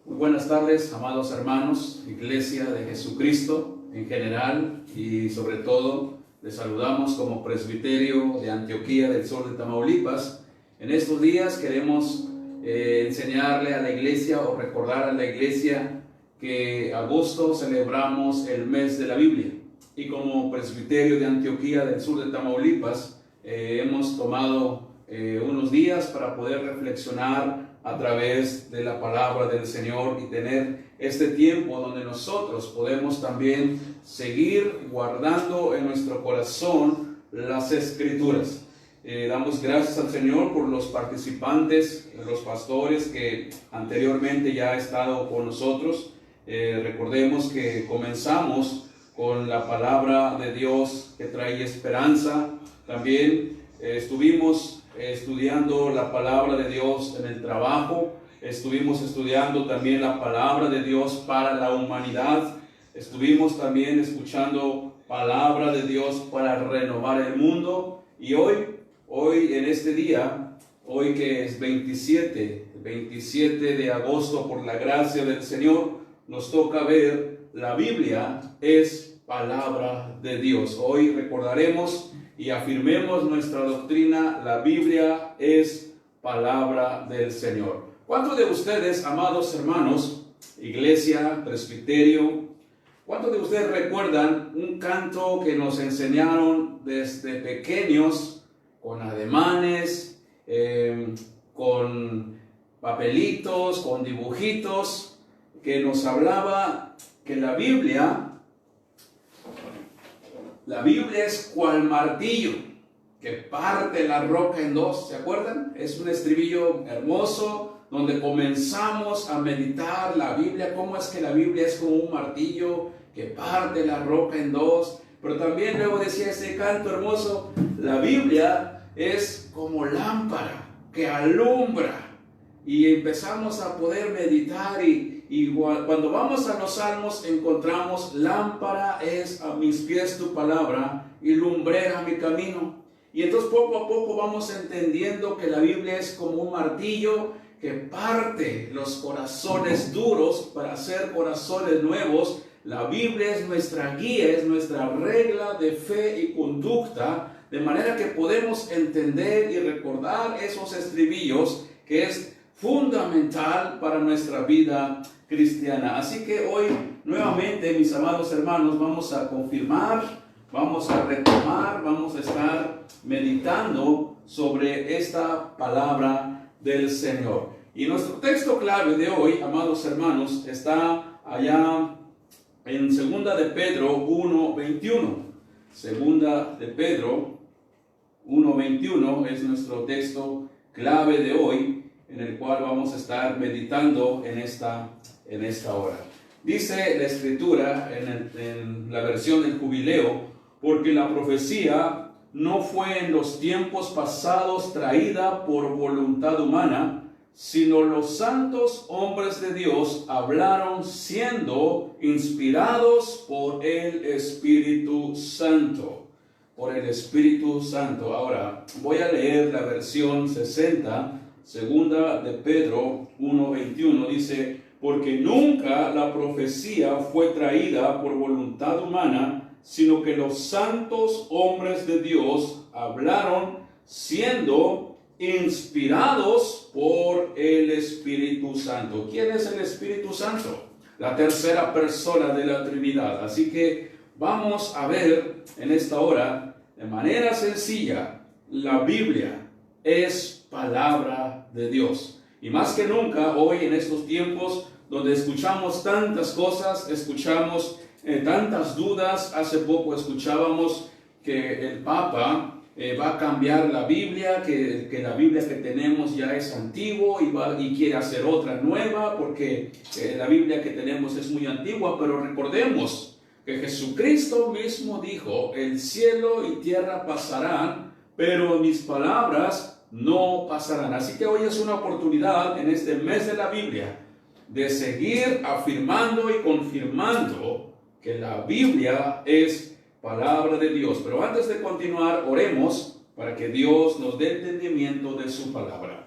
Muy buenas tardes, amados hermanos, Iglesia de Jesucristo en general y sobre todo les saludamos como Presbiterio de Antioquía del Sur de Tamaulipas. En estos días queremos enseñarle a la Iglesia o recordar a la Iglesia que agosto celebramos el mes de la Biblia y como Presbiterio de Antioquía del Sur de Tamaulipas hemos tomado unos días para poder reflexionar a través de la palabra del Señor y tener este tiempo donde nosotros podemos también seguir guardando en nuestro corazón las Escrituras. Damos gracias al Señor por los participantes, los pastores que anteriormente ya han estado con nosotros. Recordemos que comenzamos con la palabra de Dios que trae esperanza. También estuvimos estudiando la palabra de Dios en el trabajo. Estuvimos estudiando también la palabra de Dios para la humanidad. Estuvimos también escuchando palabra de Dios para renovar el mundo. Y hoy en este día, hoy que es 27 de agosto, por la gracia del Señor, nos toca ver la Biblia es palabra de Dios. Hoy recordaremos y afirmemos nuestra doctrina, la Biblia es palabra del Señor. ¿Cuántos de ustedes, amados hermanos, iglesia, presbiterio, cuántos de ustedes recuerdan un canto que nos enseñaron desde pequeños, con ademanes, con papelitos, con dibujitos, que nos hablaba que la Biblia es cual martillo que parte la roca en dos? ¿Se acuerdan? Es un estribillo hermoso donde comenzamos a meditar la Biblia, cómo es que la Biblia es como un martillo que parte la roca en dos. Pero también luego decía ese canto hermoso, la Biblia es como lámpara que alumbra. Y empezamos a poder meditar y cuando vamos a los Salmos encontramos: lámpara es a mis pies tu palabra y lumbrera mi camino. Y entonces poco a poco vamos entendiendo que la Biblia es como un martillo que parte los corazones duros para hacer corazones nuevos. La Biblia es nuestra guía, es nuestra regla de fe y conducta, de manera que podemos entender y recordar esos estribillos que es fundamental para nuestra vida cristiana. Así que hoy nuevamente, mis amados hermanos, vamos a confirmar, vamos a retomar, vamos a estar meditando sobre esta palabra del Señor. Y nuestro texto clave de hoy, amados hermanos, está allá en 2 de Pedro 1:21. 2 de Pedro 1:21 es nuestro texto clave de hoy, en el cual vamos a estar meditando en esta hora. Dice la Escritura en la versión del Jubileo: porque la profecía no fue en los tiempos pasados traída por voluntad humana, sino los santos hombres de Dios hablaron siendo inspirados por el Espíritu Santo. Por el Espíritu Santo. Ahora voy a leer la versión 60. Segunda de Pedro 1:21 dice: porque nunca la profecía fue traída por voluntad humana, sino que los santos hombres de Dios hablaron siendo inspirados por el Espíritu Santo. ¿Quién es el Espíritu Santo? La tercera persona de la Trinidad. Así que vamos a ver en esta hora, de manera sencilla, la Biblia es palabra de Dios. Y más que nunca hoy en estos tiempos donde escuchamos tantas cosas, escuchamos tantas dudas. Hace poco escuchábamos que el Papa va a cambiar la Biblia, que la Biblia que tenemos ya es antigua y quiere hacer otra nueva porque la Biblia que tenemos es muy antigua. Pero recordemos que Jesucristo mismo dijo: el cielo y tierra pasarán, pero mis palabras no pasarán. Así que hoy es una oportunidad en este mes de la Biblia de seguir afirmando y confirmando que la Biblia es palabra de Dios. Pero antes de continuar, oremos para que Dios nos dé entendimiento de su palabra.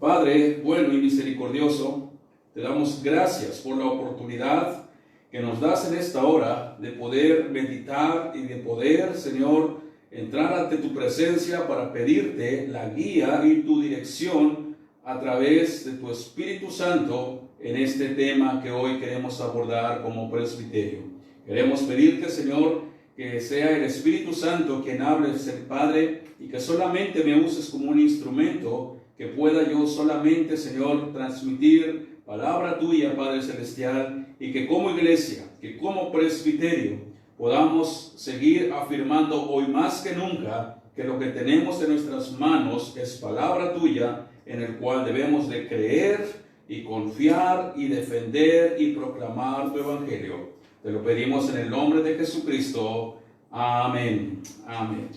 Padre bueno y misericordioso, te damos gracias por la oportunidad que nos das en esta hora de poder meditar y de poder, Señor, entrar ante tu presencia para pedirte la guía y tu dirección a través de tu Espíritu Santo en este tema que hoy queremos abordar como presbiterio. Queremos pedirte, Señor, que sea el Espíritu Santo quien hable, el Padre, y que solamente me uses como un instrumento, que pueda yo solamente, Señor, transmitir palabra tuya, Padre Celestial, y que como iglesia, que como presbiterio, podamos seguir afirmando hoy más que nunca que lo que tenemos en nuestras manos es palabra tuya, en el cual debemos de creer y confiar y defender y proclamar tu evangelio. Te lo pedimos en el nombre de Jesucristo. Amén. Amén.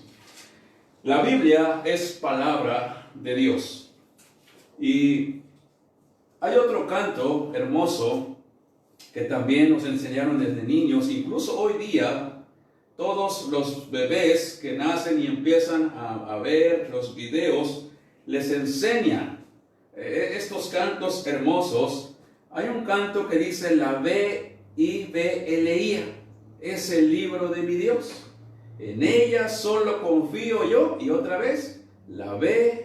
La Biblia es palabra de Dios. Y hay otro canto hermoso que también nos enseñaron desde niños. Incluso hoy día, todos los bebés que nacen y empiezan a ver los videos, les enseñan estos cantos hermosos. Hay un canto que dice la Biblia, es el libro de mi Dios. En ella solo confío yo. Y otra vez, la Biblia,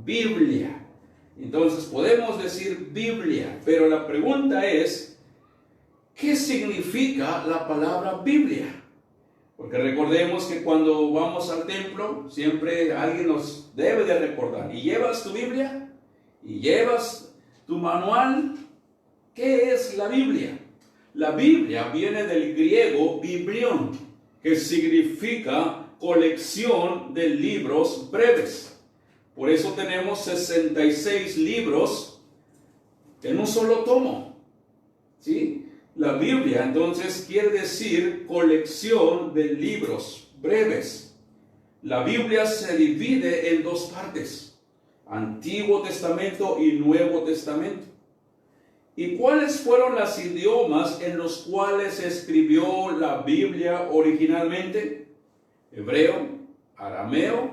Biblia. Entonces podemos decir Biblia, pero la pregunta es, ¿qué significa la palabra Biblia? Porque recordemos que cuando vamos al templo, siempre alguien nos debe de recordar. ¿Y llevas tu Biblia? ¿Y llevas tu manual? ¿Qué es la Biblia? La Biblia viene del griego biblión, que significa colección de libros breves. Por eso tenemos 66 libros en un solo tomo. ¿Sí? La Biblia entonces quiere decir colección de libros breves. La Biblia se divide en dos partes, Antiguo Testamento y Nuevo Testamento. ¿Y cuáles fueron los idiomas en los cuales se escribió la Biblia originalmente? Hebreo, arameo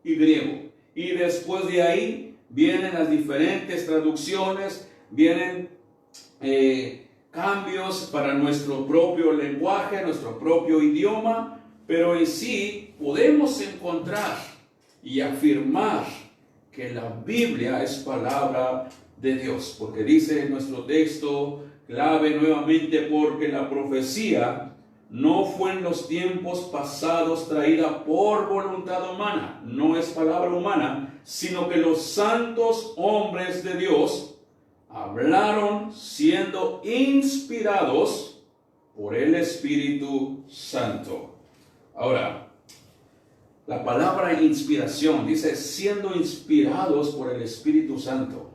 y griego. Y después de ahí vienen las diferentes traducciones, vienen cambios para nuestro propio lenguaje, nuestro propio idioma, pero en sí podemos encontrar y afirmar que la Biblia es palabra de Dios, porque dice en nuestro texto clave nuevamente, porque la profecía no fue en los tiempos pasados traída por voluntad humana, no es palabra humana, sino que los santos hombres de Dios hablaron siendo inspirados por el Espíritu Santo. Ahora, la palabra inspiración dice siendo inspirados por el Espíritu Santo.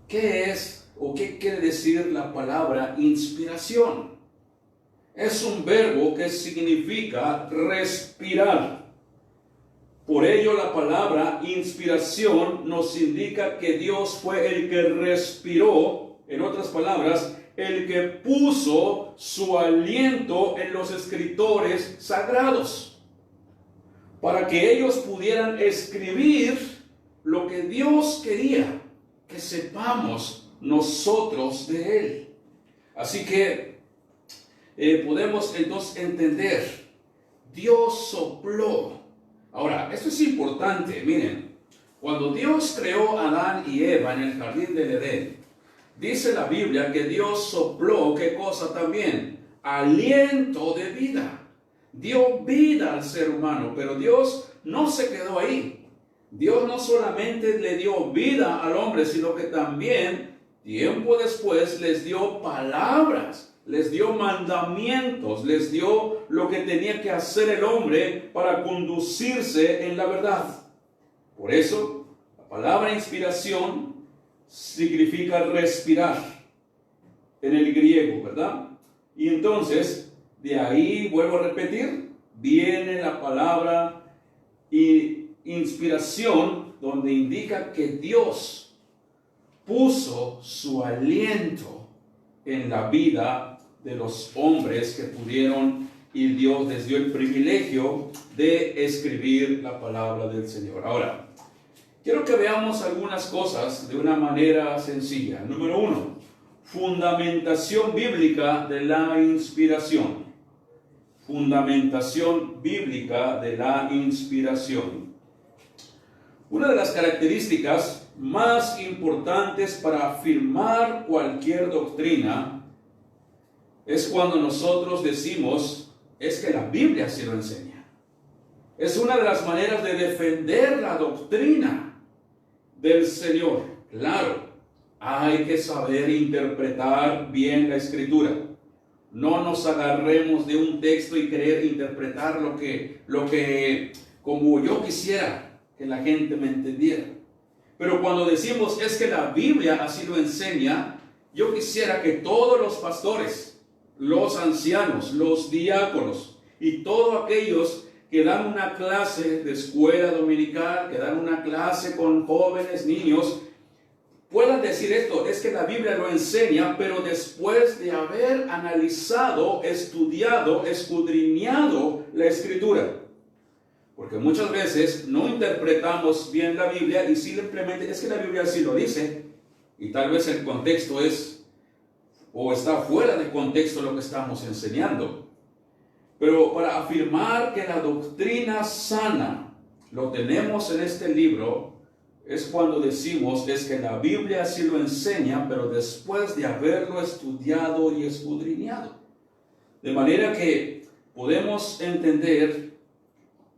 ¿Qué es o qué quiere decir la palabra inspiración? Es un verbo que significa respirar. Por ello la palabra inspiración nos indica que Dios fue el que respiró, en otras palabras, el que puso su aliento en los escritores sagrados, para que ellos pudieran escribir lo que Dios quería que sepamos nosotros de Él. Así que podemos entonces entender, Dios sopló. Ahora, esto es importante, miren, cuando Dios creó a Adán y Eva en el jardín del Edén, dice la Biblia que Dios sopló, ¿qué cosa también? Aliento de vida. Dio vida al ser humano, pero Dios no se quedó ahí. Dios no solamente le dio vida al hombre, sino que también, tiempo después, les dio palabras. Les dio mandamientos, les dio lo que tenía que hacer el hombre para conducirse en la verdad. Por eso, la palabra inspiración significa respirar en el griego, ¿verdad? Y entonces, de ahí, vuelvo a repetir, viene la palabra inspiración, donde indica que Dios puso su aliento en la vida de los hombres que pudieron, y Dios les dio el privilegio de escribir la palabra del Señor. Ahora, Quiero que veamos algunas cosas de una manera sencilla. Número 1, fundamentación bíblica de la inspiración. Fundamentación bíblica de la inspiración. Una de las características más importantes para afirmar cualquier doctrina es cuando nosotros decimos, es que la Biblia así lo enseña. Es una de las maneras de defender la doctrina del Señor. Claro, hay que saber interpretar bien la Escritura. No nos agarremos de un texto y querer interpretar lo que como yo quisiera que la gente me entendiera. Pero cuando decimos es que la Biblia así lo enseña, yo quisiera que todos los pastores, los ancianos, los diáconos y todos aquellos que dan una clase de escuela dominical, que dan una clase con jóvenes, niños, puedan decir esto, es que la Biblia lo enseña, pero después de haber analizado, estudiado, escudriñado la Escritura. Porque muchas veces no interpretamos bien la Biblia y simplemente es que la Biblia sí lo dice, y tal vez el contexto es, o está fuera de contexto lo que estamos enseñando. Pero para afirmar que la doctrina sana lo tenemos en este libro, es cuando decimos es que la Biblia sí lo enseña, pero después de haberlo estudiado y escudriñado. De manera que podemos entender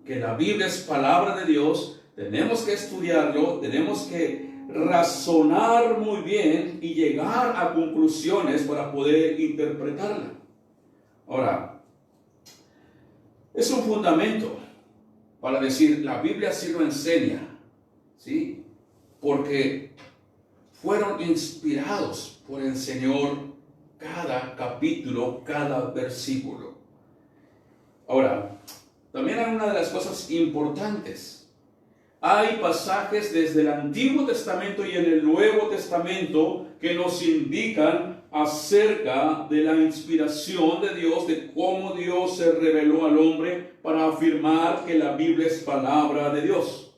que la Biblia es palabra de Dios, tenemos que estudiarlo, tenemos que razonar muy bien y llegar a conclusiones para poder interpretarla. Ahora, es un fundamento para decir, la Biblia sí lo enseña, ¿sí? Porque fueron inspirados por el Señor cada capítulo, cada versículo. Ahora, también hay una de las cosas importantes. Hay pasajes desde el Antiguo Testamento y en el Nuevo Testamento que nos indican acerca de la inspiración de Dios, de cómo Dios se reveló al hombre para afirmar que la Biblia es palabra de Dios.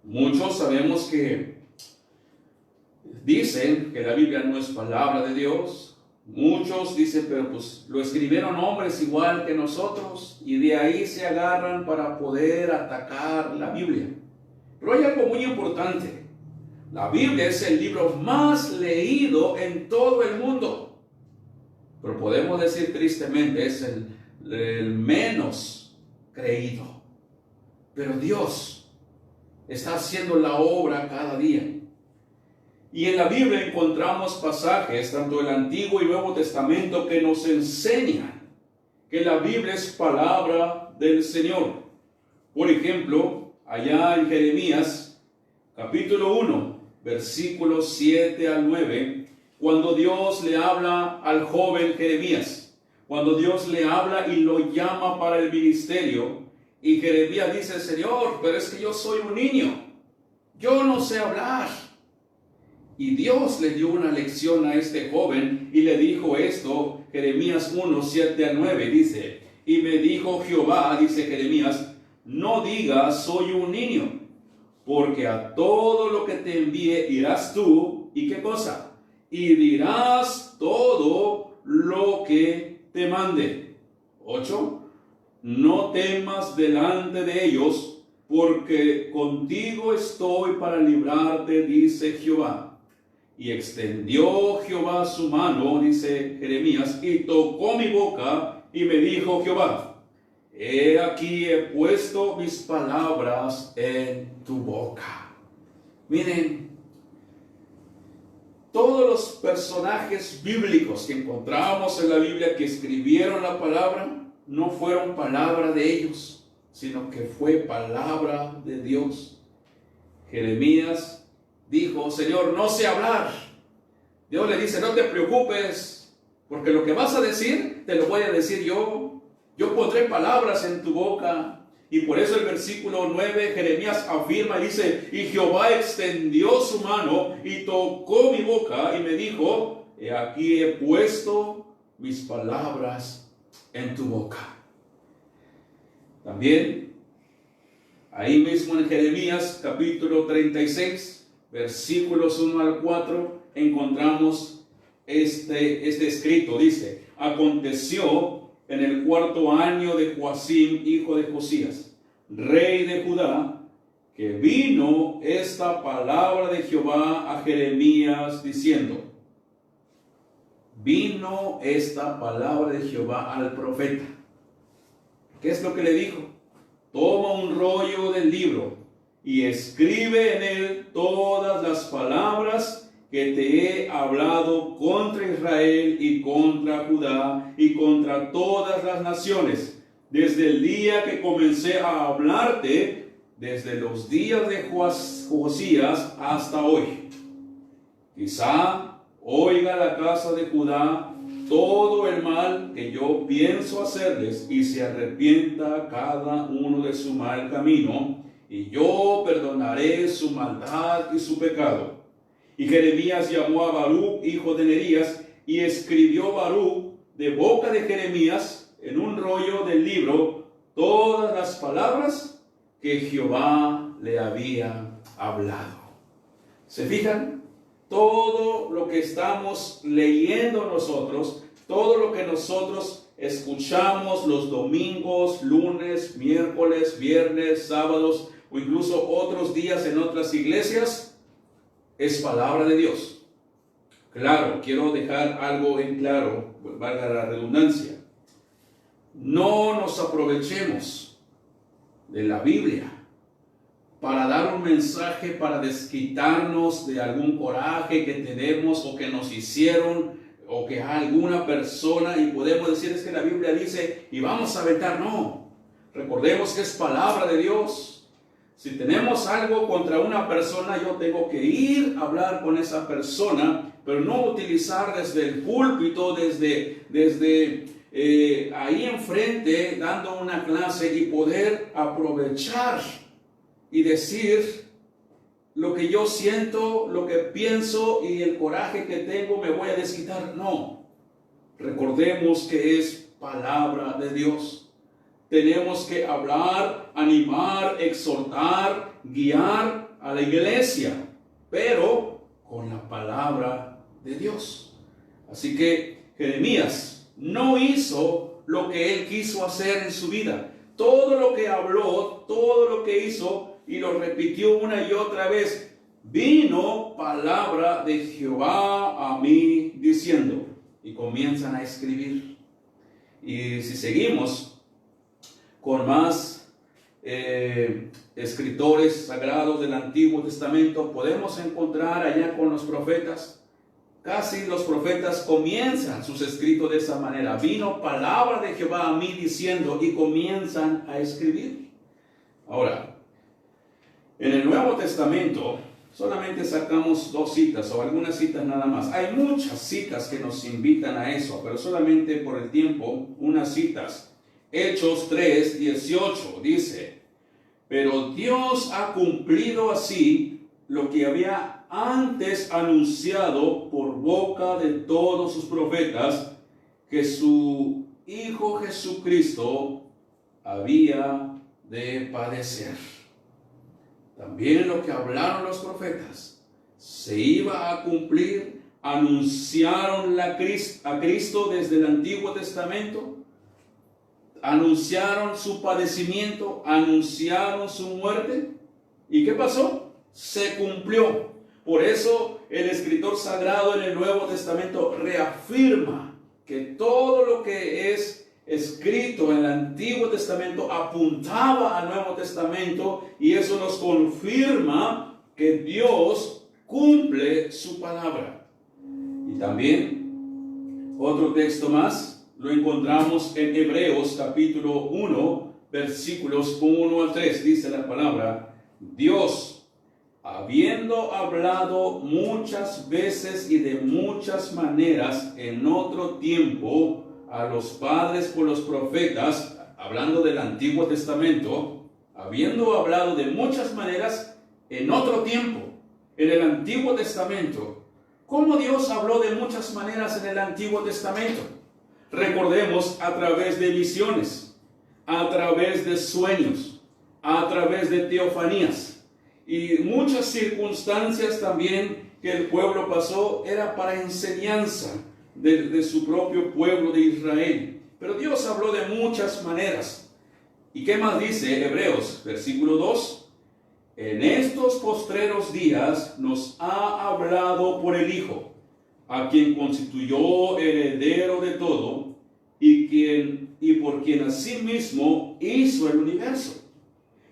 Muchos sabemos que dicen que la Biblia no es palabra de Dios. Muchos dicen, pero pues lo escribieron hombres igual que nosotros, y de ahí se agarran para poder atacar la Biblia. Pero hay algo muy importante. La Biblia es el libro más leído en todo el mundo. Pero podemos decir tristemente, es el menos creído. Pero Dios está haciendo la obra cada día. Y en la Biblia encontramos pasajes, tanto el Antiguo y Nuevo Testamento, que nos enseñan que la Biblia es palabra del Señor. Por ejemplo, allá en Jeremías, capítulo 1, versículos 7 al 9, cuando Dios le habla al joven Jeremías, cuando Dios le habla y lo llama para el ministerio, y Jeremías dice, Señor, pero es que yo soy un niño, yo no sé hablar. Y Dios le dio una lección a este joven y le dijo esto, Jeremías 1, 7 al 9, dice, y me dijo Jehová, dice Jeremías, no digas soy un niño, porque a todo lo que te envíe irás tú, ¿y qué cosa? Y dirás todo lo que te mande. 8, no temas delante de ellos, porque contigo estoy para librarte, dice Jehová. Y extendió Jehová su mano, dice Jeremías, y tocó mi boca, y me dijo Jehová, he aquí he puesto mis palabras en tu boca. Miren, todos los personajes bíblicos que encontramos en la Biblia que escribieron la palabra, no fueron palabra de ellos, sino que fue palabra de Dios. Jeremías dijo, Señor, no sé hablar. Dios le dice, no te preocupes, porque lo que vas a decir, te lo voy a decir yo. Yo pondré palabras en tu boca. Y por eso el versículo 9, Jeremías afirma y dice, y Jehová extendió su mano y tocó mi boca y me dijo, he aquí he puesto mis palabras en tu boca. También Ahí mismo en Jeremías capítulo 36, versículos 1 al 4, encontramos este escrito. Dice: aconteció en el 4.º año de Joacim, hijo de Josías, rey de Judá, que vino esta palabra de Jehová a Jeremías diciendo. Vino esta palabra de Jehová al profeta. ¿Qué es lo que le dijo? Toma un rollo del libro y escribe en él todas las palabras que te he hablado contra Israel y contra Judá y contra todas las naciones, desde el día que comencé a hablarte, desde los días de Josías hasta hoy. Quizá oiga la casa de Judá todo el mal que yo pienso hacerles y se arrepienta cada uno de su mal camino, y yo perdonaré su maldad y su pecado. Y Jeremías llamó a Baruch, hijo de Nerías, y escribió Baruch de boca de Jeremías en un rollo del libro todas las palabras que Jehová le había hablado. ¿Se fijan? Todo lo que estamos leyendo nosotros, todo lo que nosotros escuchamos los domingos, lunes, miércoles, viernes, sábados o incluso otros días en otras iglesias, es palabra de Dios. Claro, quiero dejar algo en claro, valga la redundancia. No nos aprovechemos de la Biblia para dar un mensaje, para desquitarnos de algún coraje que tenemos o que nos hicieron o que a alguna persona, y podemos decir es que la Biblia dice y vamos a aventar. No, recordemos que es palabra de Dios. Si tenemos algo contra una persona, yo tengo que ir a hablar con esa persona, pero no utilizar desde el púlpito, desde ahí enfrente dando una clase y poder aprovechar y decir lo que yo siento, lo que pienso y el coraje que tengo me voy a desquitar. No, recordemos que es palabra de Dios. Tenemos que hablar, animar, exhortar, guiar a la iglesia, pero con la palabra de Dios. Así que Jeremías no hizo lo que él quiso hacer en su vida. Todo lo que habló, todo lo que hizo, y lo repitió una y otra vez: vino palabra de Jehová a mí diciendo. Y comienzan a escribir. Y si seguimos con más escritores sagrados del Antiguo Testamento, podemos encontrar allá con los profetas. Casi los profetas comienzan sus escritos de esa manera: vino palabra de Jehová a mí diciendo, y comienzan a escribir. Ahora, en el Nuevo Testamento solamente sacamos 2 citas o algunas citas nada más. Hay muchas citas que nos invitan a eso, pero solamente por el tiempo, unas citas. Hechos 3:18 dice: pero Dios ha cumplido así lo que había antes anunciado por boca de todos sus profetas, que su Hijo Jesucristo había de padecer. También lo que hablaron los profetas se iba a cumplir. Anunciaron a Cristo desde el Antiguo Testamento, anunciaron su padecimiento, anunciaron su muerte. ¿Y qué pasó? Se cumplió. Por eso el escritor sagrado en el Nuevo Testamento reafirma que todo lo que es escrito en el Antiguo Testamento apuntaba al Nuevo Testamento, y eso nos confirma que Dios cumple su palabra. Y también otro texto más lo encontramos en Hebreos capítulo 1 versículos 1 al 3. Dice la palabra: Dios, habiendo hablado muchas veces y de muchas maneras en otro tiempo a los padres por los profetas, hablando del Antiguo Testamento, habiendo hablado de muchas maneras en otro tiempo, en el Antiguo Testamento. ¿Cómo Dios habló de muchas maneras en el Antiguo Testamento? Recordemos, a través de visiones, a través de sueños, a través de teofanías. Y muchas circunstancias también que el pueblo pasó era para enseñanza de su propio pueblo de Israel. Pero Dios habló de muchas maneras. ¿Y qué más dice Hebreos, versículo 2? En estos postreros días nos ha hablado por el Hijo, a quien constituyó heredero de todo, y por quien asimismo hizo el universo,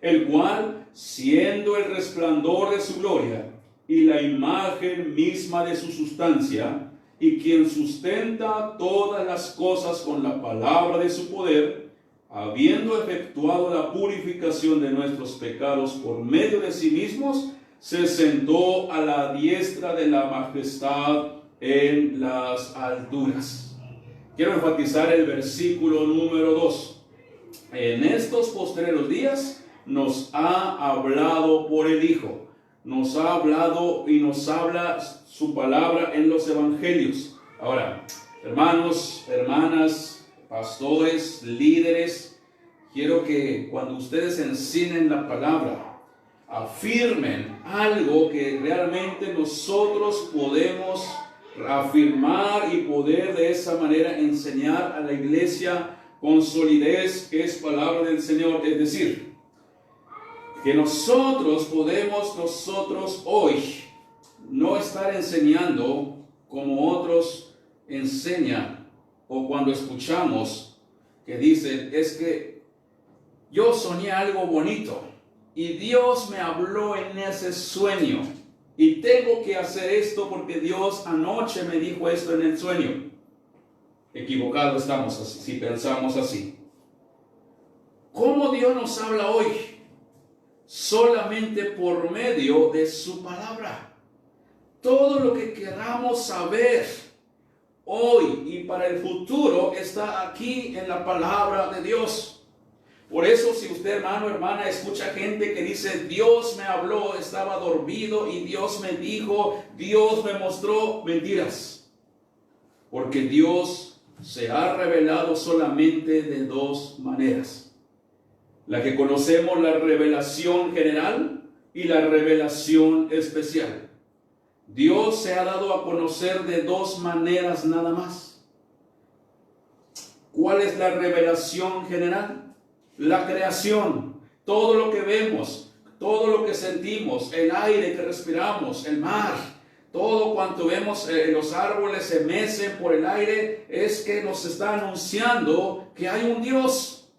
el cual, siendo el resplandor de su gloria y la imagen misma de su sustancia, y quien sustenta todas las cosas con la palabra de su poder, habiendo efectuado la purificación de nuestros pecados por medio de sí mismos, se sentó a la diestra de la majestad en las alturas. Quiero enfatizar el versículo número 2. En estos postreros días nos ha hablado por el Hijo. Nos ha hablado y nos habla su palabra en los evangelios. Ahora, hermanos, hermanas, pastores, líderes, quiero que cuando ustedes enseñen la palabra, afirmen algo que realmente nosotros podemos afirmar y poder de esa manera enseñar a la iglesia con solidez, que es palabra del Señor. Es decir, que nosotros podemos hoy no estar enseñando como otros enseñan, o cuando escuchamos que dicen, es que yo soñé algo bonito y Dios me habló en ese sueño y tengo que hacer esto porque Dios anoche me dijo esto en el sueño. Equivocados estamos así, si pensamos así. ¿Cómo Dios nos habla hoy? Solamente por medio de su palabra. Todo lo que queramos saber hoy y para el futuro está aquí en la palabra de Dios. Por eso, si usted, hermano, hermana, escucha gente que dice, Dios me habló, estaba dormido y Dios me dijo, Dios me mostró, mentiras. Porque Dios se ha revelado solamente de dos maneras. La que conocemos, la revelación general y la revelación especial. Dios se ha dado a conocer de dos maneras nada más. ¿Cuál es la revelación general? La creación, todo lo que vemos, todo lo que sentimos, el aire que respiramos, el mar, todo cuanto vemos, los árboles se mecen por el aire, es que nos está anunciando que hay un Dios.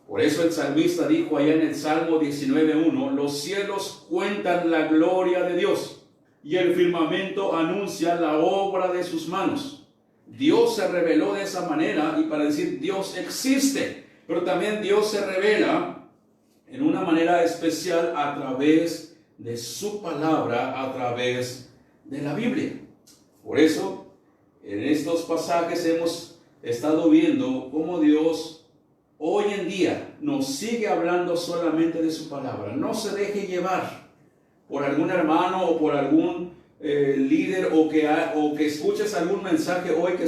Por eso el salmista dijo allá en el Salmo 19:1, los cielos cuentan la gloria de Dios y el firmamento anuncia la obra de sus manos. Dios se reveló de esa manera y para decir Dios existe, pero también Dios se revela en una manera especial a través de su palabra, a través de la Biblia. Por eso, en estos pasajes hemos estado viendo cómo Dios hoy en día nos sigue hablando solamente de su palabra. No se deje llevar por algún hermano o por algún líder o que escuches algún mensaje hoy que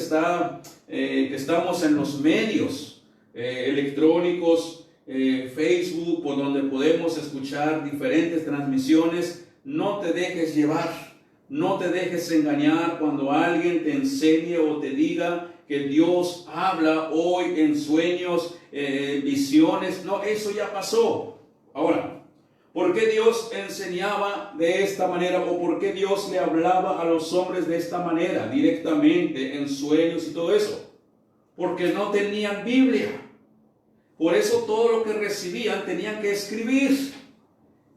estamos en los medios electrónicos, Facebook, por donde podemos escuchar diferentes transmisiones. No te dejes llevar, no te dejes engañar cuando alguien te enseñe o te diga que Dios habla hoy en sueños, visiones. No, eso ya pasó. Ahora, ¿por qué Dios enseñaba de esta manera? ¿O por qué Dios le hablaba a los hombres de esta manera, directamente, en sueños y todo eso? Porque no tenían Biblia. Por eso todo lo que recibían tenían que escribir.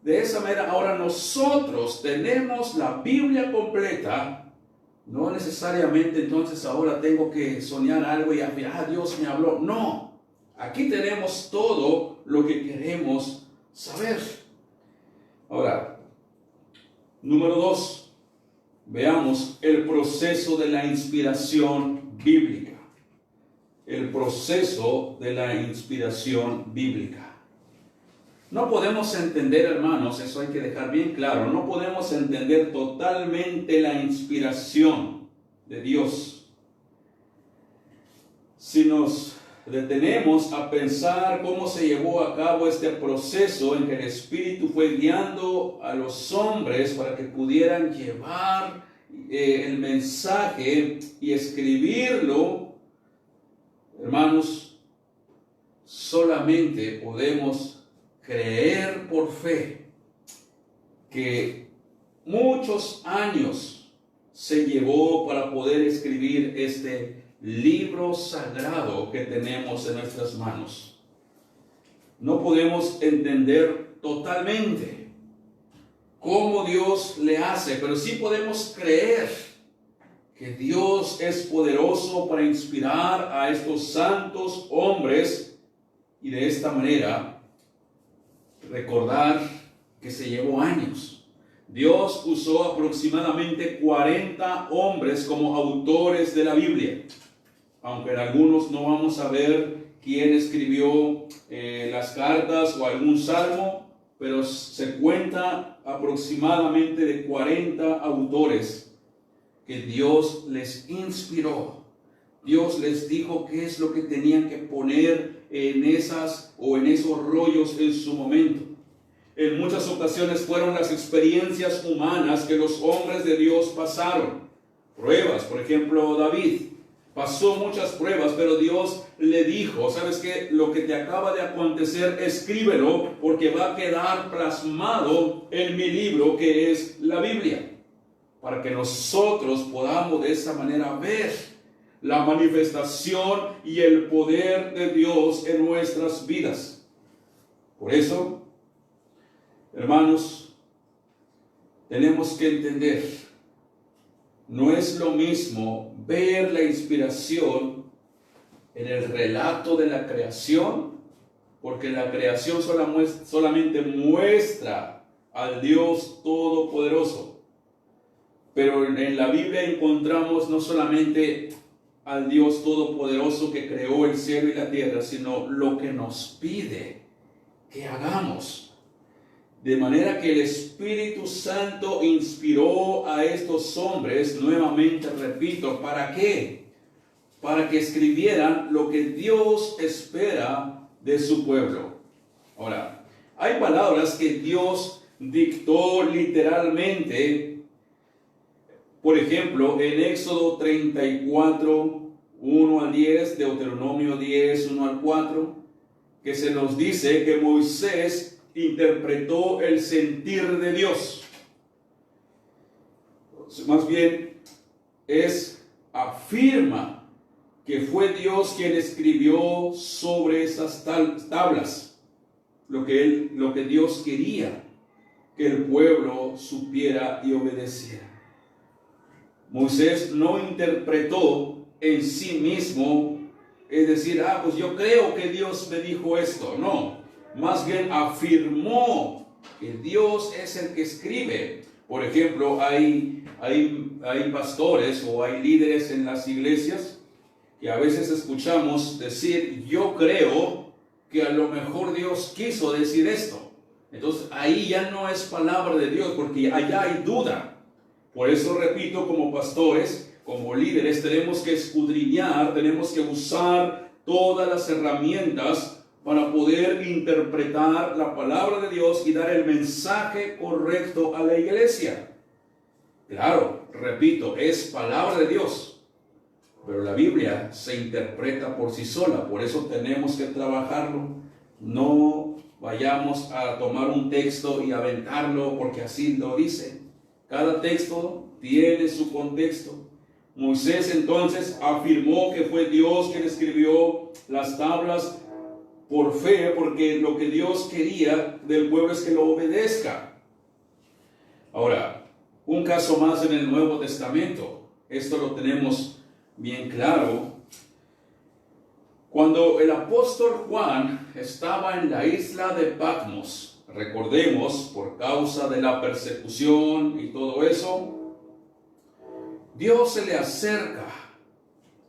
De esa manera, ahora nosotros tenemos la Biblia completa. No necesariamente entonces ahora tengo que soñar algo y Dios me habló. No, aquí tenemos todo lo que queremos saber. Ahora, número 2, veamos el proceso de la inspiración bíblica. El proceso de la inspiración bíblica. No podemos entender, hermanos, eso hay que dejar bien claro, no podemos entender totalmente la inspiración de Dios si nos detenemos a pensar cómo se llevó a cabo este proceso en que el Espíritu fue guiando a los hombres para que pudieran llevar el mensaje y escribirlo, hermanos, solamente podemos creer por fe que muchos años se llevó para poder escribir este libro sagrado que tenemos en nuestras manos. No podemos entender totalmente cómo Dios le hace, pero sí podemos creer que Dios es poderoso para inspirar a estos santos hombres y de esta manera recordar que se llevó años. Dios usó aproximadamente 40 hombres como autores de la Biblia, aunque en algunos no vamos a ver quién escribió las cartas o algún salmo, pero se cuenta aproximadamente de 40 autores que Dios les inspiró. Dios les dijo qué es lo que tenían que poner en esas o en esos rollos en su momento. En muchas ocasiones fueron las experiencias humanas que los hombres de Dios pasaron. Pruebas, por ejemplo, David pasó muchas pruebas, pero Dios le dijo, ¿sabes qué? Lo que te acaba de acontecer, escríbelo, porque va a quedar plasmado en mi libro, que es la Biblia, para que nosotros podamos de esa manera ver la manifestación y el poder de Dios en nuestras vidas. Por eso, hermanos, tenemos que entender, no es lo mismo ver la inspiración en el relato de la creación, porque la creación solamente muestra al Dios Todopoderoso. Pero en la Biblia encontramos no solamente al Dios Todopoderoso que creó el cielo y la tierra, sino lo que nos pide que hagamos. De manera que el Espíritu Santo inspiró a estos hombres, nuevamente repito, ¿para qué? Para que escribieran lo que Dios espera de su pueblo. Ahora, hay palabras que Dios dictó literalmente. Por ejemplo, en Éxodo 34, 1 al 10, Deuteronomio 10, 1 al 4, que se nos dice que Moisés interpretó el sentir de Dios. Más bien, afirma que fue Dios quien escribió sobre esas tablas lo que Dios quería que el pueblo supiera y obedeciera. Moisés no interpretó en sí mismo, es decir, pues yo creo que Dios me dijo esto. No, más bien afirmó que Dios es el que escribe. Por ejemplo, hay pastores o hay líderes en las iglesias que a veces escuchamos decir, yo creo que a lo mejor Dios quiso decir esto. Entonces ahí ya no es palabra de Dios, porque allá hay duda. Por eso repito, como pastores, como líderes, tenemos que escudriñar, tenemos que usar todas las herramientas para poder interpretar la palabra de Dios y dar el mensaje correcto a la iglesia. Claro, repito, es palabra de Dios, pero la Biblia se interpreta por sí sola, por eso tenemos que trabajarlo. No vayamos a tomar un texto y aventarlo porque así lo dice. Cada texto tiene su contexto. Moisés entonces afirmó que fue Dios quien escribió las tablas por fe, porque lo que Dios quería del pueblo es que lo obedezca. Ahora, un caso más en el Nuevo Testamento. Esto lo tenemos bien claro. Cuando el apóstol Juan estaba en la isla de Patmos, recordemos, por causa de la persecución y todo eso, Dios se le acerca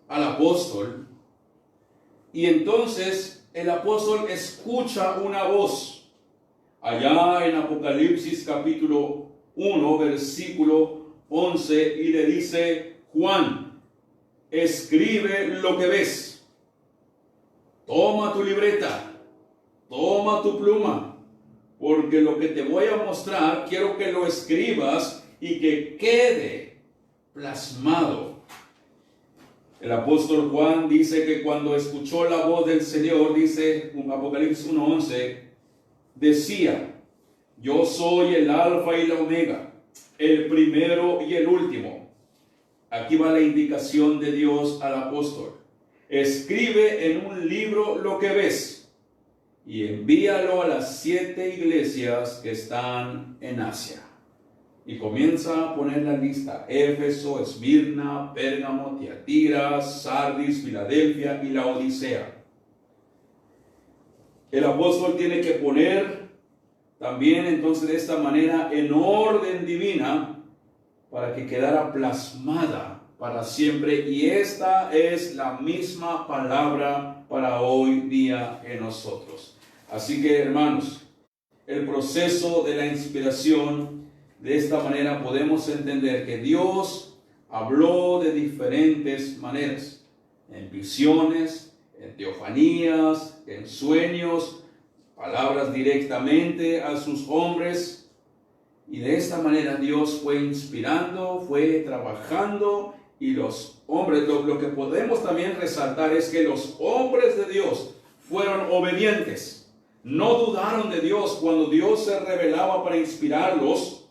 al apóstol y entonces el apóstol escucha una voz allá en Apocalipsis capítulo 1, versículo 11, y le dice: Juan, escribe lo que ves. toma tu libreta, toma tu pluma, porque lo que te voy a mostrar quiero que lo escribas y que quede plasmado. El apóstol Juan dice que cuando escuchó la voz del Señor, dice en Apocalipsis 1:11, decía: yo soy el alfa y la omega, el primero y el último. Aquí va la indicación de Dios al apóstol: escribe en un libro lo que ves y envíalo a las 7 iglesias que están en Asia. Y comienza a poner la lista: Éfeso, Esmirna, Pérgamo, Tiatira, Sardis, Filadelfia y la Odisea. El apóstol tiene que poner también entonces de esta manera en orden divina para que quedara plasmada para siempre. Y esta es la misma palabra para hoy día en nosotros. Así que, hermanos, el proceso de la inspiración, de esta manera podemos entender que Dios habló de diferentes maneras: en visiones, en teofanías, en sueños, palabras directamente a sus hombres. Y de esta manera Dios fue inspirando, fue trabajando, y los hombres, lo que podemos también resaltar es que los hombres de Dios fueron obedientes. No dudaron de Dios cuando Dios se revelaba para inspirarlos.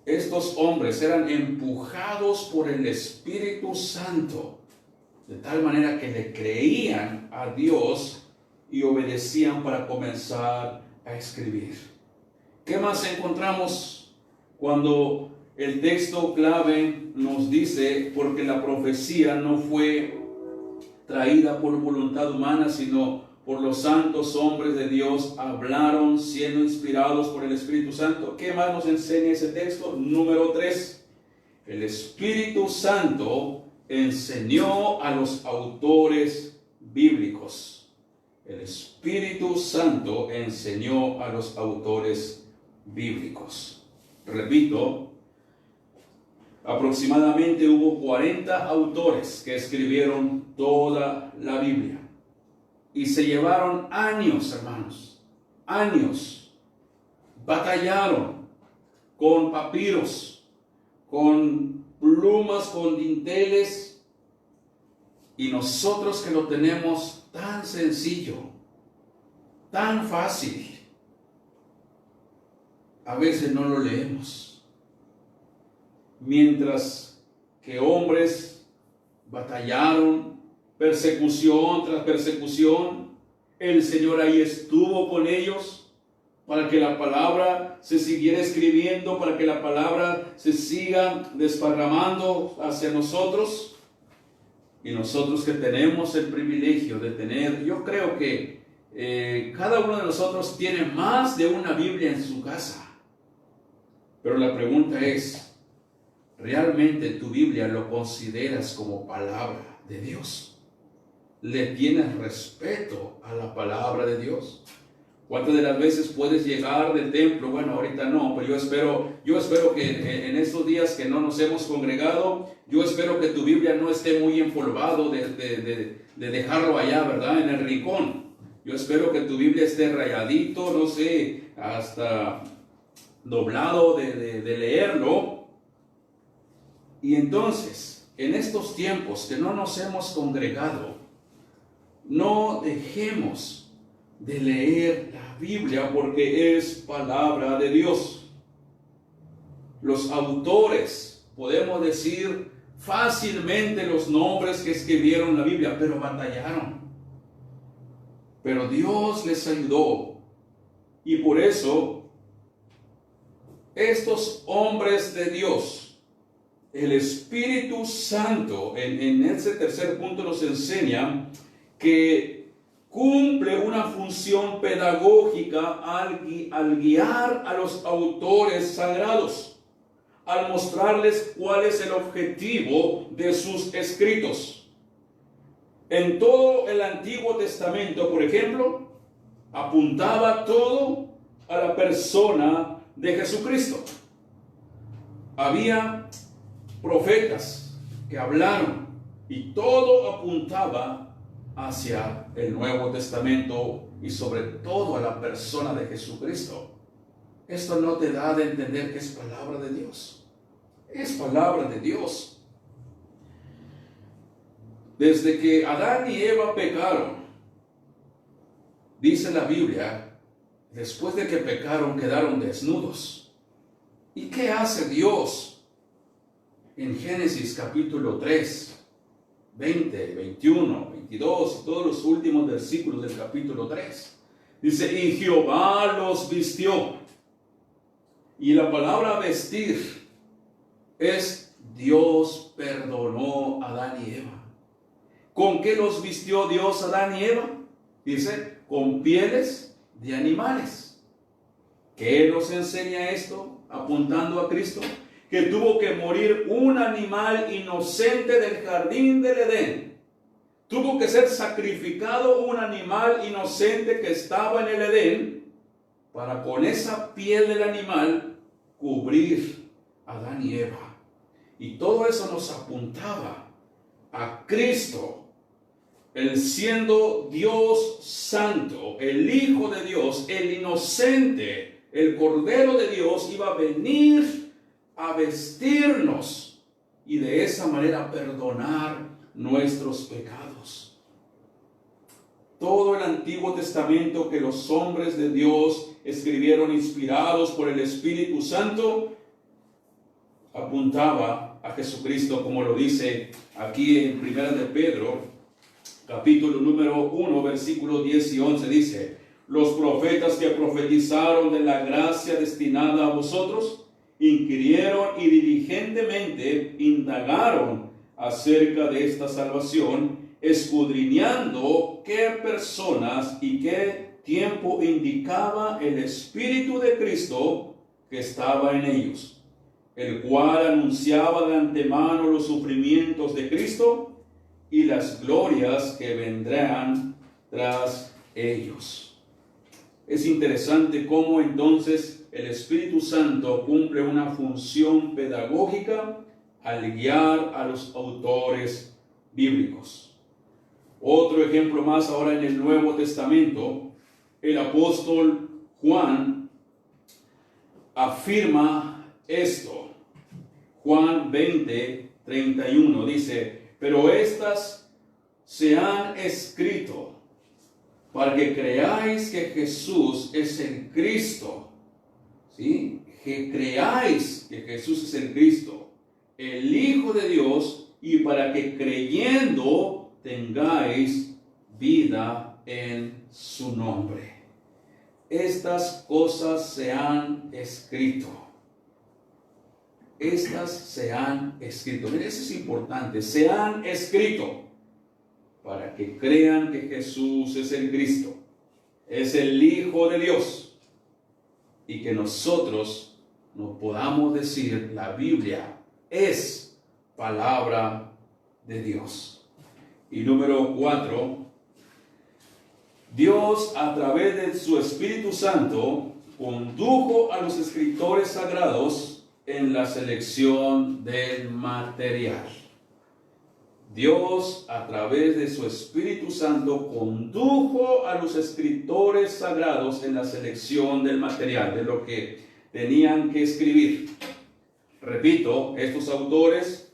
Estos hombres eran empujados por el Espíritu Santo, de tal manera que le creían a Dios y obedecían para comenzar a escribir. ¿Qué más encontramos cuando el texto clave nos dice: porque la profecía no fue traída por voluntad humana, sino por los santos hombres de Dios, hablaron siendo inspirados por el Espíritu Santo? ¿Qué más nos enseña ese texto? Número 3. El Espíritu Santo enseñó a los autores bíblicos. El Espíritu Santo enseñó a los autores bíblicos. Repito, aproximadamente hubo 40 autores que escribieron toda la Biblia. Y se llevaron años, hermanos, años. Batallaron con papiros, con plumas, con dinteles. Y nosotros que lo tenemos tan sencillo, tan fácil, a veces no lo leemos. Mientras que hombres batallaron, persecución tras persecución, el Señor ahí estuvo con ellos para que la palabra se siguiera escribiendo, para que la palabra se siga desparramando hacia nosotros. Y nosotros que tenemos el privilegio de tener, yo creo que cada uno de nosotros tiene más de una Biblia en su casa. Pero la pregunta es: ¿realmente tu Biblia lo consideras como palabra de Dios? ¿Le tienes respeto a la palabra de Dios? ¿Cuántas de las veces puedes llegar del templo? Bueno, ahorita no, pero yo espero que en estos días que no nos hemos congregado, yo espero que tu Biblia no esté muy empolvado de dejarlo allá, ¿verdad? En el rincón. Yo espero que tu Biblia esté rayadito, no sé, hasta doblado de leerlo. Y entonces, en estos tiempos que no nos hemos congregado, no dejemos de leer la Biblia, porque es palabra de Dios. Los autores, podemos decir fácilmente los nombres que escribieron la Biblia, pero batallaron. Pero Dios les ayudó. Y por eso, estos hombres de Dios, el Espíritu Santo, en ese tercer punto nos enseña que cumple una función pedagógica al guiar a los autores sagrados, al mostrarles cuál es el objetivo de sus escritos. En todo el Antiguo Testamento, por ejemplo, apuntaba todo a la persona de Jesucristo. Había profetas que hablaron y todo apuntaba hacia el Nuevo Testamento y sobre todo a la persona de Jesucristo. Esto no te da de entender que es palabra de Dios. Es palabra de Dios. Desde que Adán y Eva pecaron, dice la Biblia, después de que pecaron quedaron desnudos. ¿Y qué hace Dios? En Génesis capítulo 3, 20, 21, 22 y todos los últimos versículos del capítulo 3. Dice, y Jehová los vistió. Y la palabra vestir es Dios perdonó a Adán y Eva. ¿Con qué los vistió Dios a Adán y Eva? Dice, con pieles de animales. ¿Qué nos enseña esto? Apuntando a Cristo, que tuvo que morir un animal inocente del jardín del Edén. Tuvo que ser sacrificado un animal inocente que estaba en el Edén para con esa piel del animal cubrir a Adán y Eva. Y todo eso nos apuntaba a Cristo, el siendo Dios santo, el Hijo de Dios, el inocente, el Cordero de Dios, iba a venir a vestirnos y de esa manera perdonar nuestros pecados. Todo el Antiguo Testamento que los hombres de Dios escribieron inspirados por el Espíritu Santo apuntaba a Jesucristo, como lo dice aquí en Primera de Pedro, capítulo número 1, versículos 10 y 11, dice, los profetas que profetizaron de la gracia destinada a vosotros, inquirieron y diligentemente indagaron acerca de esta salvación, escudriñando qué personas y qué tiempo indicaba el Espíritu de Cristo que estaba en ellos, el cual anunciaba de antemano los sufrimientos de Cristo y las glorias que vendrán tras ellos. Es interesante cómo entonces el Espíritu Santo cumple una función pedagógica al guiar a los autores bíblicos. Otro ejemplo más ahora en el Nuevo Testamento, el apóstol Juan afirma esto. Juan 20, 31 dice, pero estas se han escrito para que creáis que Jesús es el Cristo. ¿Sí? Que creáis que Jesús es el Cristo, el Hijo de Dios, y para que creyendo tengáis vida en su nombre. Estas cosas se han escrito. Estas se han escrito. Mire, eso es importante. Se han escrito para que crean que Jesús es el Cristo, es el Hijo de Dios, y que nosotros no podamos decir la Biblia es palabra de Dios. Y número 4, Dios a través de su Espíritu Santo condujo a los escritores sagrados en la selección del material. Dios a través de su Espíritu Santo condujo a los escritores sagrados en la selección del material, de lo que tenían que escribir. Repito, estos autores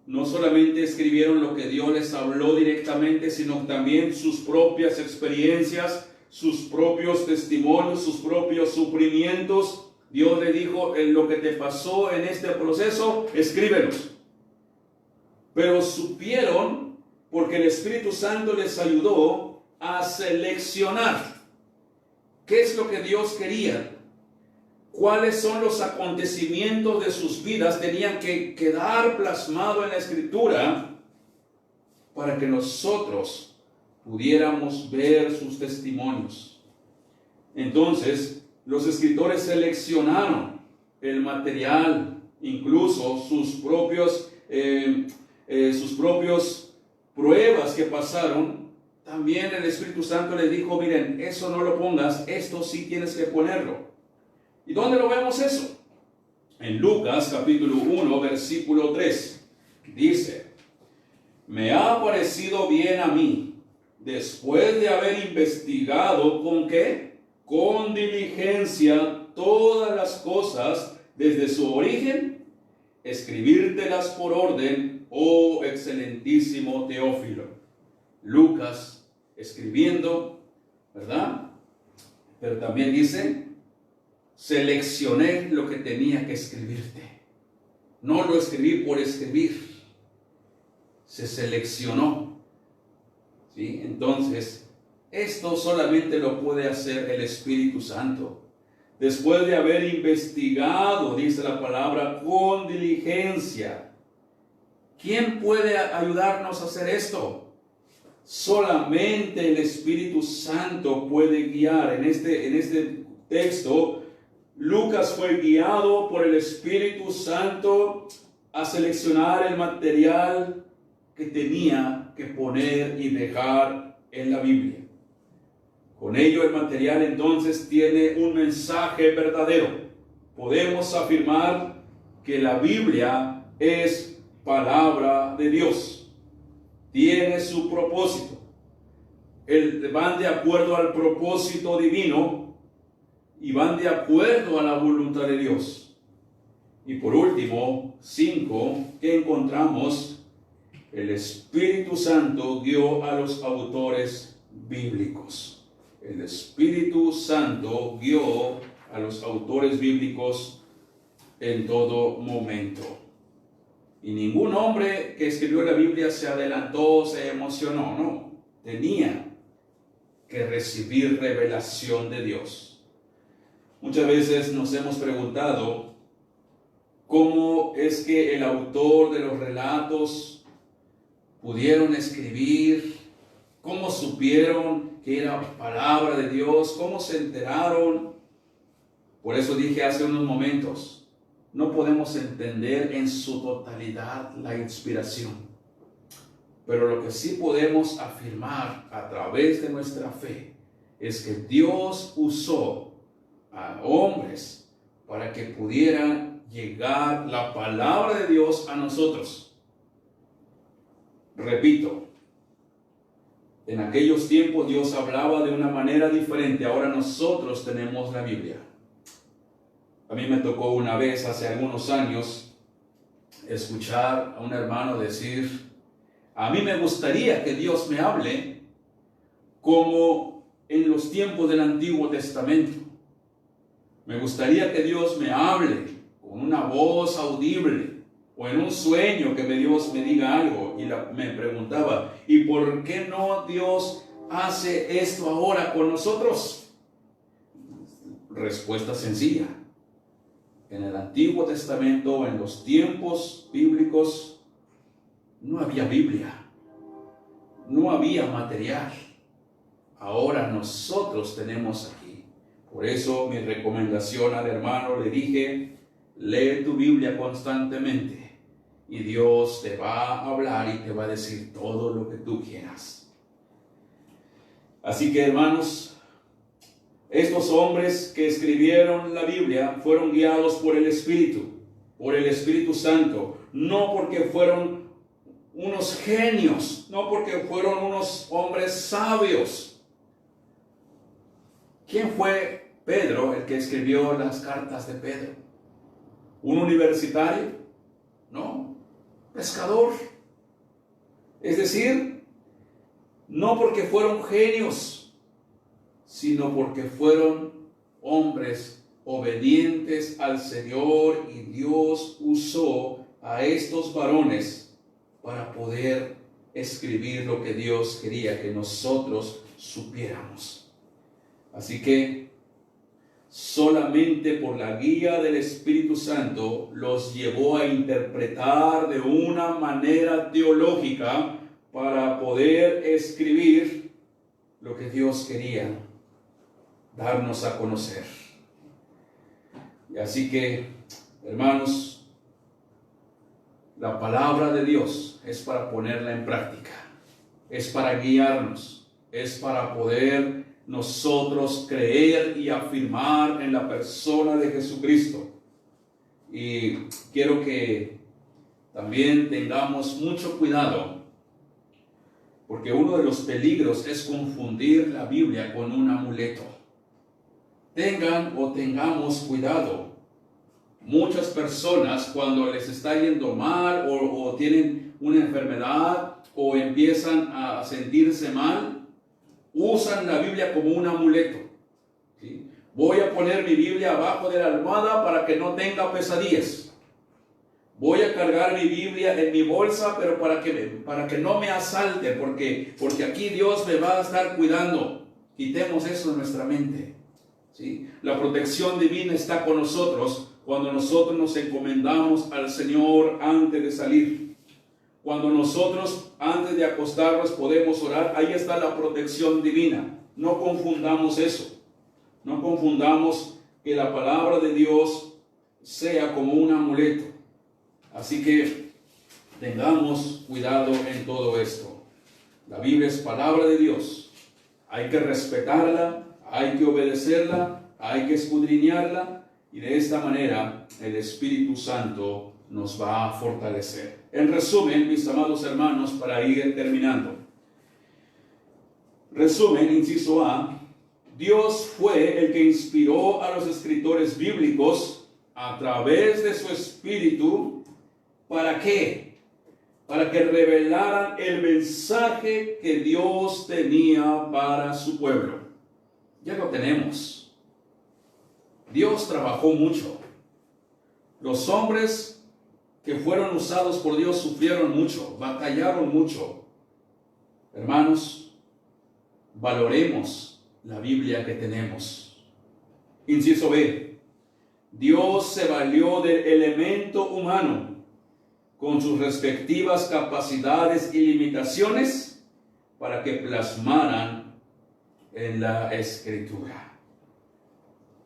no solamente escribieron lo que Dios les habló directamente, sino también sus propias experiencias, sus propios testimonios, sus propios sufrimientos. Dios le dijo, en lo que te pasó en este proceso, escríbelos. Pero supieron, porque el Espíritu Santo les ayudó a seleccionar qué es lo que Dios quería. Cuáles son los acontecimientos de sus vidas tenían que quedar plasmado en la Escritura para que nosotros pudiéramos ver sus testimonios. Entonces, los escritores seleccionaron el material, incluso sus propios pruebas que pasaron. También el Espíritu Santo les dijo, miren, eso no lo pongas, esto sí tienes que ponerlo. ¿Y dónde lo vemos eso? En Lucas capítulo 1, versículo 3. Dice, me ha parecido bien a mí después de haber investigado ¿con qué? Con diligencia todas las cosas desde su origen, escribírtelas por orden, oh excelentísimo Teófilo. Lucas escribiendo, ¿verdad? Pero también dice, seleccioné lo que tenía que escribirte. No lo escribí por escribir. Se seleccionó. ¿Sí? Entonces, esto solamente lo puede hacer el Espíritu Santo. Después de haber investigado, dice la palabra, con diligencia. ¿Quién puede ayudarnos a hacer esto? Solamente el Espíritu Santo puede guiar. En este texto, Lucas fue guiado por el Espíritu Santo a seleccionar el material que tenía que poner y dejar en la Biblia. Con ello el material entonces tiene un mensaje verdadero. Podemos afirmar que la Biblia es palabra de Dios. Tiene su propósito. Van de acuerdo al propósito divino y van de acuerdo a la voluntad de Dios. Y por último, 5, ¿qué encontramos? El Espíritu Santo guió a los autores bíblicos. El Espíritu Santo guió a los autores bíblicos en todo momento. Y ningún hombre que escribió la Biblia se adelantó, se emocionó, no. Tenía que recibir revelación de Dios. Muchas veces nos hemos preguntado cómo es que el autor de los relatos pudieron escribir, cómo supieron que era palabra de Dios, cómo se enteraron. Por eso dije hace unos momentos, no podemos entender en su totalidad la inspiración. Pero lo que sí podemos afirmar a través de nuestra fe es que Dios usó a hombres para que pudieran llegar la palabra de Dios a nosotros. Repito, en aquellos tiempos Dios hablaba de una manera diferente. Ahora nosotros tenemos la Biblia. A mí me tocó una vez, hace algunos años, escuchar a un hermano decir, a mí me gustaría que Dios me hable como en los tiempos del Antiguo Testamento. Me gustaría que Dios me hable con una voz audible o en un sueño que Dios me diga algo. Y me preguntaba, ¿y por qué no Dios hace esto ahora con nosotros? Respuesta sencilla. En el Antiguo Testamento, en los tiempos bíblicos, no había Biblia, no había material. Ahora nosotros tenemos aquí. Por eso mi recomendación al hermano le dije, lee tu Biblia constantemente y Dios te va a hablar y te va a decir todo lo que tú quieras. Así que hermanos, estos hombres que escribieron la Biblia fueron guiados por el Espíritu Santo, no porque fueron unos genios, no porque fueron unos hombres sabios. ¿Quién fue Pedro, el que escribió las cartas de Pedro? ¿Un universitario? No, pescador. Es decir, no porque fueron genios, sino porque fueron hombres obedientes al Señor, y Dios usó a estos varones para poder escribir lo que Dios quería que nosotros supiéramos. Así que solamente por la guía del Espíritu Santo los llevó a interpretar de una manera teológica para poder escribir lo que Dios quería darnos a conocer. Y así que, hermanos, la palabra de Dios es para ponerla en práctica, es para guiarnos, es para poder nosotros creer y afirmar en la persona de Jesucristo. Y quiero que también tengamos mucho cuidado porque uno de los peligros es confundir la Biblia con un amuleto. Tengamos cuidado. Muchas personas, cuando les está yendo mal o tienen una enfermedad o empiezan a sentirse mal, usan la Biblia como un amuleto. ¿Sí? Voy a poner mi Biblia abajo de la almohada para que no tenga pesadillas. Voy a cargar mi Biblia en mi bolsa, pero para que no me asalte, porque aquí Dios me va a estar cuidando. Quitemos eso de nuestra mente. ¿Sí? La protección divina está con nosotros cuando nosotros nos encomendamos al Señor antes de salir. Cuando nosotros antes de acostarnos podemos orar, ahí está la protección divina. No confundamos eso. No confundamos que la palabra de Dios sea como un amuleto. Así que tengamos cuidado en todo esto. La Biblia es palabra de Dios. Hay que respetarla, hay que obedecerla, hay que escudriñarla, y de esta manera el Espíritu Santo nos va a fortalecer. En resumen, mis amados hermanos, para ir terminando. Resumen, inciso A. Dios fue el que inspiró a los escritores bíblicos a través de su Espíritu. ¿Para qué? Para que revelaran el mensaje que Dios tenía para su pueblo. Ya lo tenemos. Dios trabajó mucho. Los hombres que fueron usados por Dios sufrieron mucho, batallaron mucho. Hermanos, valoremos la Biblia que tenemos. Inciso B. Dios se valió del elemento humano con sus respectivas capacidades y limitaciones para que plasmaran en la Escritura.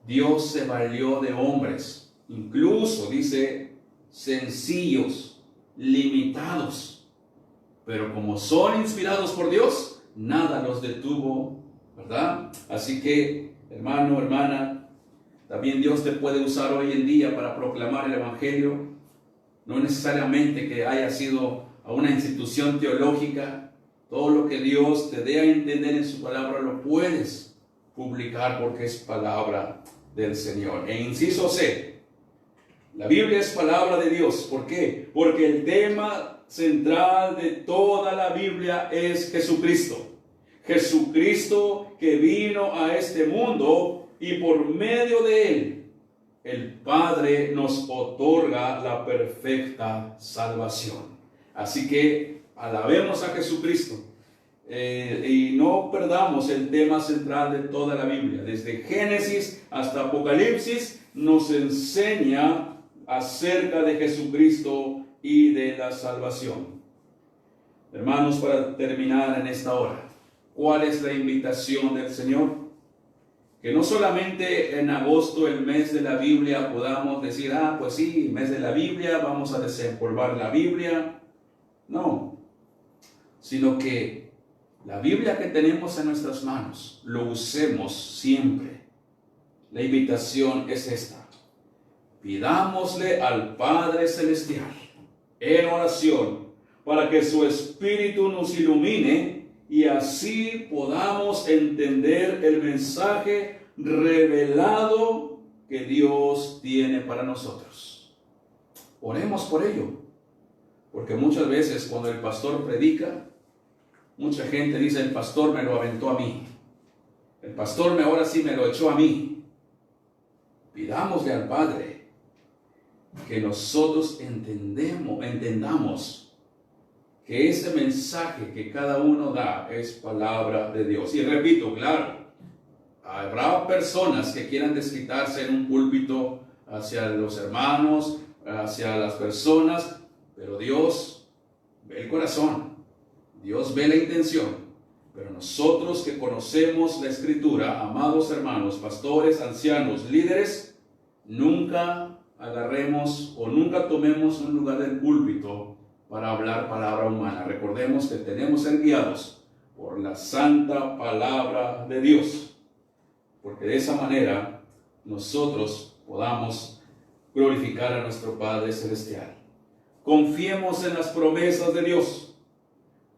Dios se valió de hombres, incluso dice sencillos, limitados, pero como son inspirados por Dios, nada los detuvo, ¿verdad? Así que, hermano, hermana, también Dios te puede usar hoy en día para proclamar el Evangelio. No necesariamente que haya sido a una institución teológica. Todo lo que Dios te dé a entender en su palabra lo puedes publicar porque es palabra del Señor. E inciso C, la Biblia es palabra de Dios. ¿Por qué? Porque el tema central de toda la Biblia es Jesucristo. Jesucristo que vino a este mundo y por medio de Él el Padre nos otorga la perfecta salvación. Así que alabemos a Jesucristo y no perdamos el tema central de toda la Biblia. Desde Génesis hasta Apocalipsis nos enseña acerca de Jesucristo y de la salvación. Hermanos, para terminar en esta hora, ¿cuál es la invitación del Señor? Que no solamente en agosto, el mes de la Biblia, podamos decir, pues sí, mes de la Biblia, vamos a desempolvar la Biblia. No, sino que la Biblia que tenemos en nuestras manos, lo usemos siempre. La invitación es esta. Pidámosle al Padre Celestial en oración para que su Espíritu nos ilumine y así podamos entender el mensaje revelado que Dios tiene para nosotros. Oremos por ello, porque muchas veces cuando el pastor predica, mucha gente dice, el pastor me lo aventó a mí. El pastor ahora sí me lo echó a mí. Pidámosle al Padre que nosotros entendamos que ese mensaje que cada uno da es palabra de Dios. Y repito, claro, habrá personas que quieran desquitarse en un púlpito hacia los hermanos, hacia las personas, pero Dios ve el corazón, Dios ve la intención. Pero nosotros que conocemos la Escritura, amados hermanos, pastores, ancianos, líderes, nunca agarremos o nunca tomemos un lugar del púlpito para hablar palabra humana. Recordemos que tenemos que ser guiados por la santa palabra de Dios, porque de esa manera nosotros podamos glorificar a nuestro Padre Celestial. Confiemos en las promesas de Dios.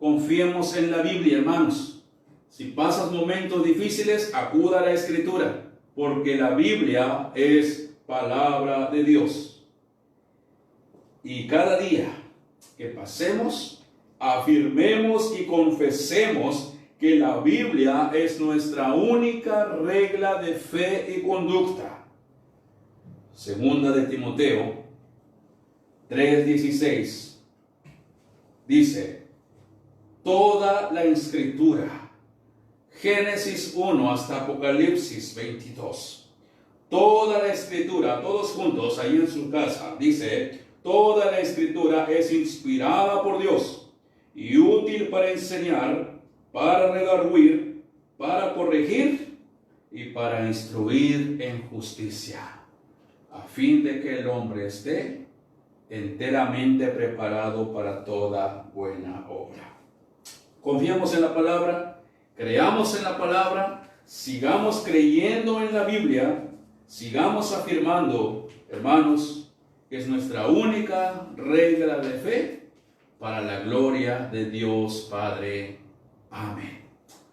confiemos en la Biblia, hermanos. Si pasas momentos difíciles, acuda a la Escritura, porque la Biblia es palabra de Dios. Y cada día que pasemos, afirmemos y confesemos que la Biblia es nuestra única regla de fe y conducta. Segunda de Timoteo 3:16 dice: toda la Escritura, Génesis 1 hasta Apocalipsis 22, toda la Escritura, todos juntos ahí en su casa, dice: toda la Escritura es inspirada por Dios y útil para enseñar, para redarguir, para corregir y para instruir en justicia, a fin de que el hombre esté enteramente preparado para toda buena obra. Confiemos en la palabra, creamos en la palabra, sigamos creyendo en la Biblia, sigamos afirmando, hermanos, que es nuestra única regla de fe para la gloria de Dios Padre. Amén.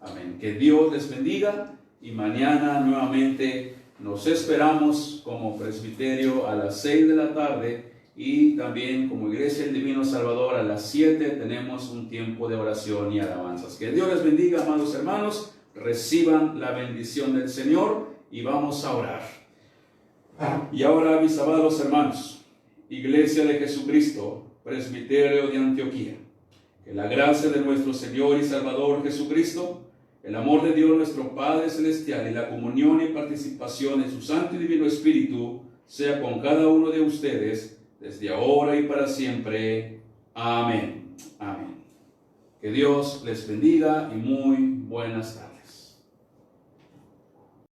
Amén. Que Dios les bendiga y mañana nuevamente nos esperamos como presbiterio a las 6 de la tarde y también como Iglesia del Divino Salvador a las 7 tenemos un tiempo de oración y alabanzas. Que Dios les bendiga, amados hermanos, reciban la bendición del Señor y vamos a orar. Y ahora, mis amados hermanos, Iglesia de Jesucristo, Presbiterio de Antioquía, que la gracia de nuestro Señor y Salvador Jesucristo, el amor de Dios nuestro Padre Celestial y la comunión y participación en su Santo y Divino Espíritu sea con cada uno de ustedes desde ahora y para siempre. Amén. Amén. Que Dios les bendiga y muy buenas tardes.